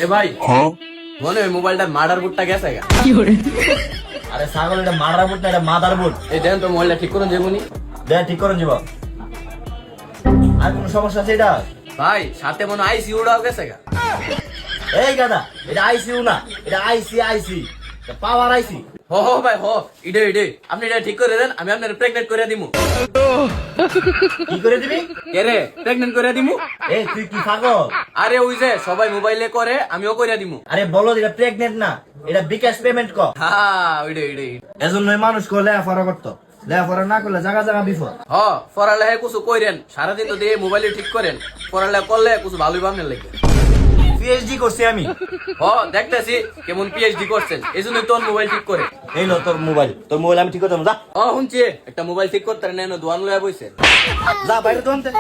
এ ভাই মনে হয় মোবাইলটার মার্ডার বোর্ডটা গেছে গা। আরে ছাগল, এটা মাদার বোর্ড না, এটা মাদার বোর্ড। এই দেন তো মোবাইলটা ঠিক করুন যাবনি। দেখ ঠিক করেন যাব। আর কোনো সমস্যা আছে এটা? ভাই সাথে মনে হয় আইসিইউটাও গেছে গা। এই গাদা, এটা আইসিইউ না, এটা আইসি পাওয়ার আইসি। হ ভাই ইডে আপনি এটা ঠিক করে দেন, আমি আপনার প্রেগনেন্ট করে দিমু। কি করে দিবি? কে রে প্রেগনেন্ট করে দিমু? এই তুই কি পাগল? আরে ওই যে সবাই মোবাইলে করে আমিও করে দিমু। আরে বলো, এটা প্রেগনেন্ট না, এটা বিকাশ পেমেন্ট কর। হ্যাঁ ওইডে এজন্যই মানুষ কো লেখাপড়া করতো, লেখাপড়া না করলে জায়গা জায়গা বিপদ। পড়ালেখা কিছু কইরেন, সারাদিন তো দিয়ে মোবাইলে ঠিক করেন, পড়ালেখা করলে কিছু ভালোই ভাবনের লাগে। পিএইচডি করছি আমি। দেখতেছি কেমন পিএইচডি করছেন, এই জন্যই তোর মোবাইল ঠিক করে। এই লো তোর মোবাইল আমি ঠিক করতাম। যা শুনছি একটা মোবাইল ঠিক করতে নেন, দোয়ান লয়া বইছে। যা বাইরে তো আনতে।